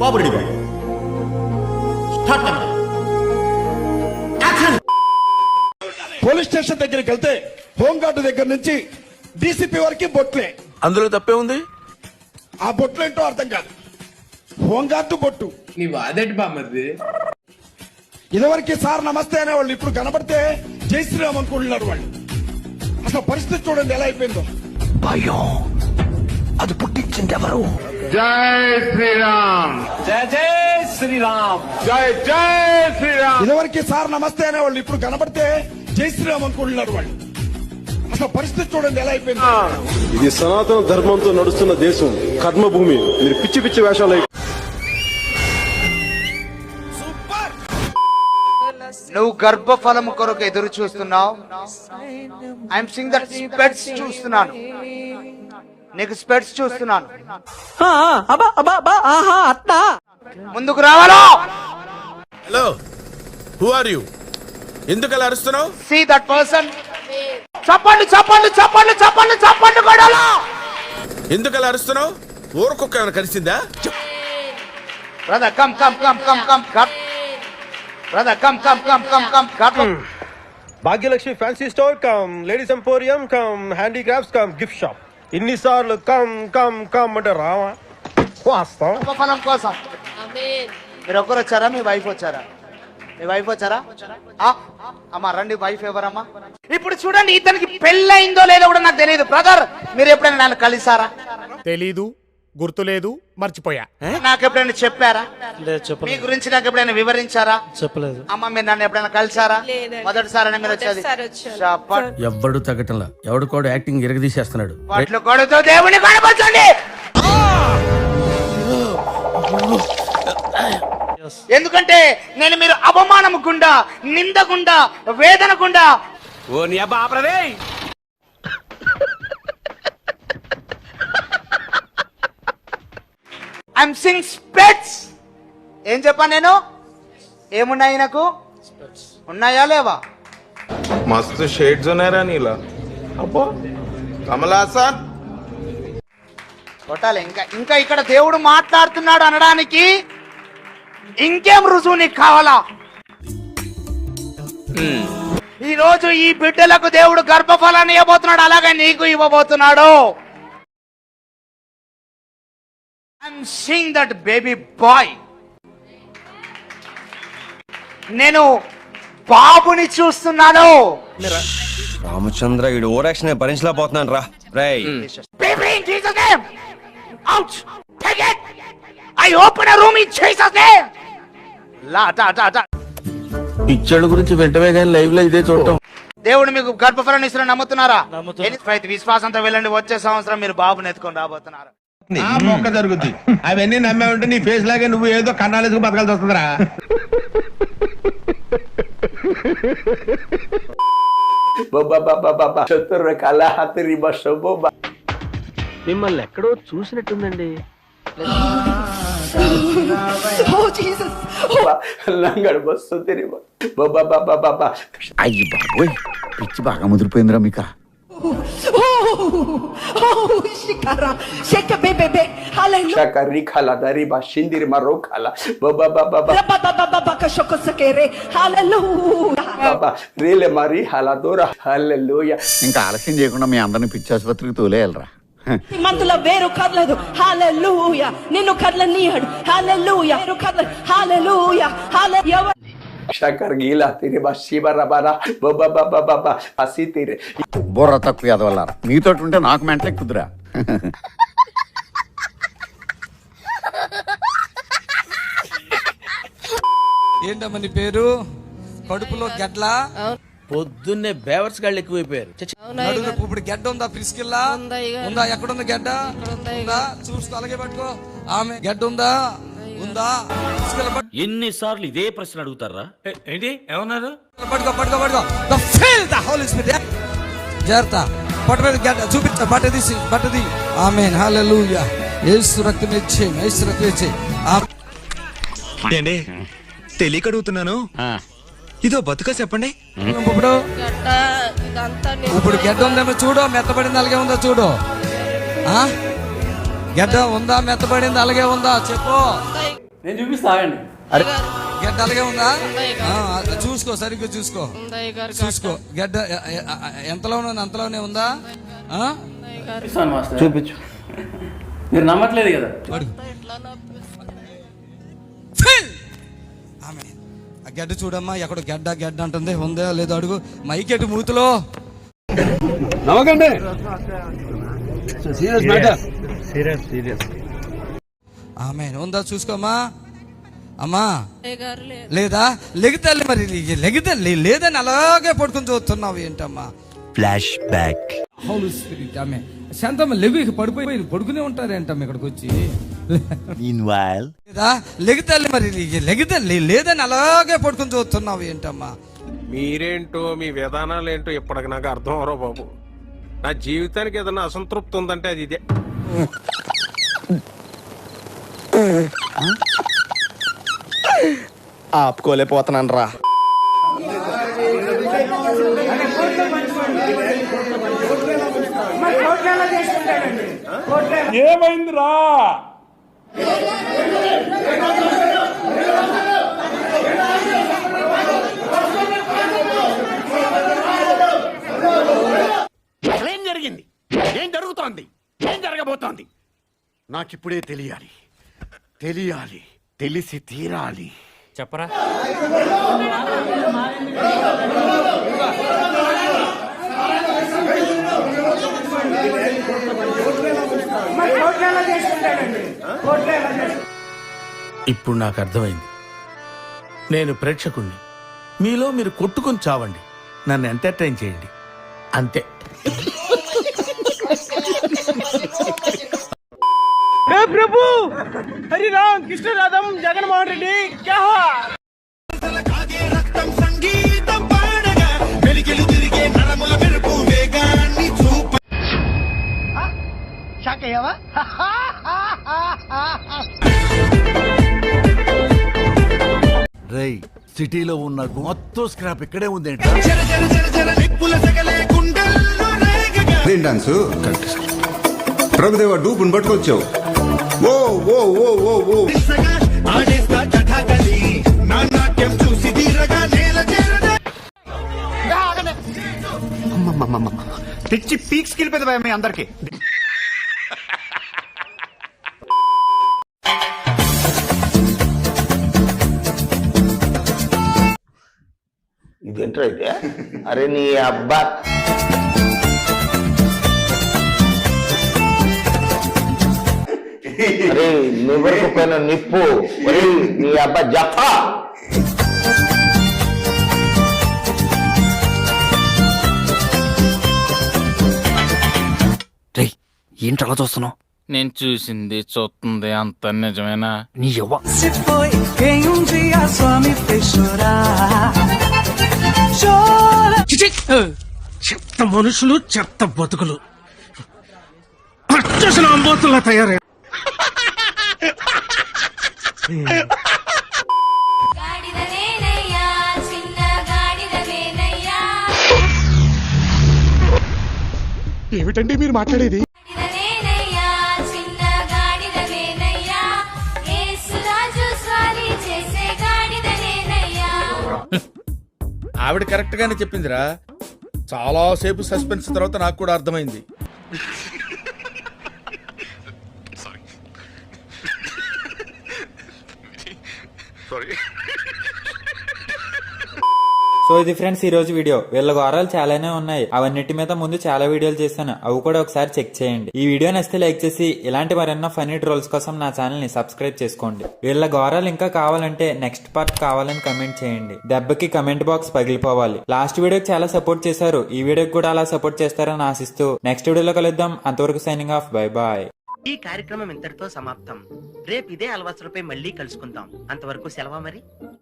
బాబు ready boy start. Police station దగ్గరికి వెళ్తే home guard దగ్గర నుంచి డీసీపీ వరకు బొట్లే. అందులో తప్పే ఉంది. ఆ బొట్లు ఏంటో అర్థం కాదు. హోంగార్డు బొట్టు. నీ వాదేటి బామ్మది. ఇదివరకు సార్ నమస్తే అనేవాళ్ళు, ఇప్పుడు కనబడితే జై శ్రీరామ్ అనుకుంటున్నారు వాళ్ళు. అసలు పరిస్థితి చూడండి ఎలా అయిపోయిందో. భయం అది పుట్టించింది ఎవరు? జై శ్రీరామ్, జై జై శ్రీరామ్, జై జై శ్రీరామ్. ఇదివరకు సార్ నమస్తే అనేవాళ్ళు, ఇప్పుడు కనబడితే జై శ్రీరామ్ అనుకుంటున్నారు వాళ్ళు. అసలు పరిస్థితి చూడండి ఎలా అయిపోయిందో. ఇది సనాతన ధర్మంతో నడుస్తున్న దేశం, కర్మభూమి. మీరు పిచ్చి పిచ్చి వేషాలు. నువ్వు గర్భఫలము కొరకు ఎదురు చూస్తున్నావు. ఐఎమ్ సింగ్ దట్ స్పెట్స్ చూస్తున్నాను, నీకు స్పెట్స్ చూస్తున్నాను. ముందుకు రావాలో. Hello, who are you? ఎందుకు అలా అరుస్తున్నావు? See that person. చప్పండి చప్పండి చప్పండి చప్పండి చప్పండి గొడవలో. ఎందుకు అలా అరుస్తున్నావు? ఊరకొక్క ఏమైనా కలిసిందా? Brother come come come come come come. Brother come come come come come come. Bhagyalakshmi fancy store come, ladies emporium come, handicrafts come, gift shop. ఇన్నిసార్లు కమ్ కమ్ కమ్ అంటే రావా? వాస్తాం గర్భఫలం కోసం. మీరు ఒక్కరు వచ్చారా? మీ వైఫ్ వచ్చారా? మీ వైఫ్ వచ్చారా? అమ్మా రండి. వైఫ్ ఎవరమ్మా? ఇప్పుడు చూడండి, ఇతనికి పెళ్ళయిందో లేదో కూడా నాకు తెలియదు. బ్రదర్, మీరు ఎప్పుడైనా నన్ను కలిసారా? తెలీదు, గుర్తులేదు, మర్చిపోయా. నాకు ఎప్పుడైనా చెప్పారా? మీ గురించి నాకు ఎప్పుడైనా వివరించారా? చెప్పలేదు. అమ్మ, మీరు నన్ను ఎప్పుడైనా కలిసారా? మొదటిసారి మీరు వచ్చేది. ఎవడు తగ్గటంలా, ఎవడు కూడా యాక్టింగ్ ఎరగదీసేస్తున్నాడు. వాటిలో కొడుతూ దేవుని కనపరచండి. ఎందుకంటే నేను మీరు అవమానం గుండా, నింద గుండా, వేదన గుండా. ఓ నీ అబ్బా ఆపరదే. ఐఎమ్ సింగ్ స్పెట్స్. ఏం చెప్పాను నేను? ఏమున్నాయి నాకు? ఉన్నాయా లేవా? మస్తు షేడ్స్ ఉన్నాయరా నీలా. అబ్బో కమలాసన్ కొట్టాలి. ఇంకా ఇంకా ఇక్కడ దేవుడు మాట్లాడుతున్నాడు అనడానికి ఇంకేం రుజువు నీకు కావాలా? ఈ రోజు ఈ బిడ్డలకు దేవుడు గర్భఫలాన్ని ఇవ్వబోతున్నాడు, అలాగే నీకు ఇవ్వబోతున్నాడు. I'm seeing that baby bye. నేను బాబుని చూస్తున్నాను. రామచంద్ర, వీడు ఓరాక్షన్ భరించలేకపోతున్నాను రా. రేయ్, Baby, in Jesus' name! Out! Take it! I open a room in Jesus' name! పిచ్చడు గురించి వెంటనే కానీ లైవ్ లో ఇదే చూడటం. దేవుడు మీకు గర్భఫలాన్ని ఇస్తున్నా నమ్ముతున్నారా? విశ్వాసంతో వెళ్ళండి, వచ్చే సంవత్సరం మీరు బాబుని ఎత్తుకొని రాబోతున్నారు. మొక్క జరుగుద్ది. అవన్నీ నమ్మే ఉంటే నీ ఫేస్ లాగే నువ్వు ఏదో కన్నాలేసుకు బతకాల్సి వస్తుందిరా. మిమ్మల్ని ఎక్కడో చూసినట్టుందండి. అయ్యి బాబోయ్, పిచ్చి బాగా ముదిరిపోయిందిరా మీకా. ఇంకా ఆలస్యం చేయకుండా మీ అందరిని పిచ్చి ఆసుపత్రికి తోలేయాలరా. మందుల వేరు కర్లేదు. హల్లెలూయా. నిన్ను కర్లనీయడు. హల్లెలూయా. వేరు కర్లేదు. హల్లెలూయా. హల్లెలూయా. బుర్ర తక్కువ ఎదవల్లారా. మీతో ఉంటే నాకు మెంటలే కుదురా. ఏంటమ్మా నీ పేరు? కడుపులో గడ్ల. పొద్దున్నే బేవర్స్ గాళ్ళు ఎక్కువైపోయారు. ఇప్పుడు గడ్డ ఉందా? పిసికిల్లా ఉందా? ఎక్కడుంది గడ్డ? ఉందా? చూసుకో, అలాగే పట్టుకో. ఆమె గడ్డ ఉందా? ఉందా? ఎన్నిసార్లు ఇదే ప్రశ్న అడుగుతారా? ఏంటి ఏమన్నారు? పట్టుకో పట్టుకో పట్టుకో. The fill the Holy Spirit. జాగ్రత్త. పట్టుకొని గడ్డ చూపించ. బట్ట తీసి బట్టది. ఆమేన్. హల్లెలూయా. యేసు రక్తం ఇచ్చే, యేసు రక్తం ఇచ్చే. ఏంటి తెలియక అడుగుతున్నాను, ఇదో బతుక చెప్పండి. ఇప్పుడు గడ్డ ఉందేమో చూడు, మెత్తబడింది అలాగే ఉందో చూడు. గడ్డ ఉందా, మెత్తబడింది అలాగే ఉందా చెప్పు. నేను చూపిస్తానండి. గడ్డ అలాగే ఉందా? చూసుకో, సరిగ్గా చూసుకో. గడ్డ ఎంతలోనే ఉంది, అంతలోనే ఉందా? చూపించు. మీరు నమ్మట్లేదు కదా. అడుగు. ఆమె ఆ గడ్డ చూడమ్మా, ఎక్కడ గడ్డ గడ్డ అంటుంది, ఉందా లేదో అడుగు. మైకెట్టు మూతులో. నమ్మకండి. ఆమె ఉందా చూసుకోమ్మా. అమ్మా లేదా? లెగితే మరి లెగితే లేదని అలాగే పడుకుని చూస్తున్నావు ఏంటమ్మా? Flashback. Holy spirit. ఆమె శాంతమ్మ లెగు, ఇక పడిపోయి పడుకునే ఉంటారేంటమ్మ ఇక్కడికి వచ్చి. లేదా? లెగితే మరి లెగితే లేదని అలాగే పడుకుని చూస్తున్నావు ఏంటమ్మా? మీరేంటో మీ విధానాలు ఏంటో ఇప్పటికి నాకు అర్థం అవరో బాబు. నా జీవితానికి ఏదైనా అసంతృప్తి ఉందంటే అది ఇదే. ఆపుకోలేకపోతున్నాను రా. ఏమైందిరా? ఏం జరిగింది? ఏం జరుగుతోంది? ఏం జరగబోతోంది? నాకిప్పుడే తెలియాలి. తెలిసి తీరాలి. చెప్పరా. ఇప్పుడు నాకు అర్థమైంది. నేను ప్రేక్షకుణ్ణి. మీలో మీరు కొట్టుకొని చావండి, నన్ను ఎంటర్టైన్ చేయండి, అంతే. ప్రభు హరి రామ్ కృష్ణ రాధం జగన్మోహన్ రెడ్డి క్యా హువా? రై, సిటీలో ఉన్న మొత్తం స్క్రాప్ ఇక్కడే ఉందేంట. డాన్స్ ప్రభుదేవ డూపుని పట్టుకొచ్చావు. ఓ ఓ ఓ ఓ ఓ పిచ్చి పీక్స్ కిలిపోయింది భయ మీ అందరికి. ఇదేంటో అయితే. అరే నీ అబ్బా, అరే నివరకు పైన నిప్పు. నీ అబ్బా జఫా. ఏంటి అలా చూస్తున్నావు? నేను చూసింది చూస్తుంది అంత నిజమేనా? నీ యవ్వ. చెత్త మనుషులు, చెత్త బతుకులు, పచ్చసిన అంబోతుల్లా తయారై. ఏమిటండి మీరు మాట్లాడేది? ఆవిడ కరెక్ట్ గానే చెప్పిందిరా. చాలా సేపు సస్పెన్స్ తర్వాత నాకు కూడా అర్థమైంది. సో ఇది ఫ్రెండ్స్ ఈ రోజు వీడియో. వీళ్ళ ఘోరాలు చాలానే ఉన్నాయి. అవన్నిటి మీద ముందు చాలా వీడియోలు చేశాను, అవి కూడా ఒకసారి చెక్ చేయండి. ఈ వీడియో నచ్చితే లైక్ చేసి ఇలాంటి మరెన్నో ఫన్నీ ట్రోల్స్ కోసం నా ఛానల్ ని సబ్స్క్రైబ్ చేసుకోండి. వీళ్ళ ఘోరాలు ఇంకా కావాలంటే నెక్స్ట్ పార్ట్ కావాలని కమెంట్ చేయండి. దెబ్బకి కమెంట్ బాక్స్ పగిలిపోవాలి. లాస్ట్ వీడియోకి చాలా సపోర్ట్ చేశారు, ఈ వీడియోకి కూడా అలా సపోర్ట్ చేస్తారని ఆశిస్తూ నెక్స్ట్ వీడియోలో కలుద్దాం. అంతవరకు సైనింగ్ ఆఫ్. Bye bye. ఈ కార్యక్రమం ఇంతటితో సమాప్తం. రేపు ఇదే అలవాసులపై మళ్ళీ కలుసుకుందాం. అంతవరకు సెలవు మరి.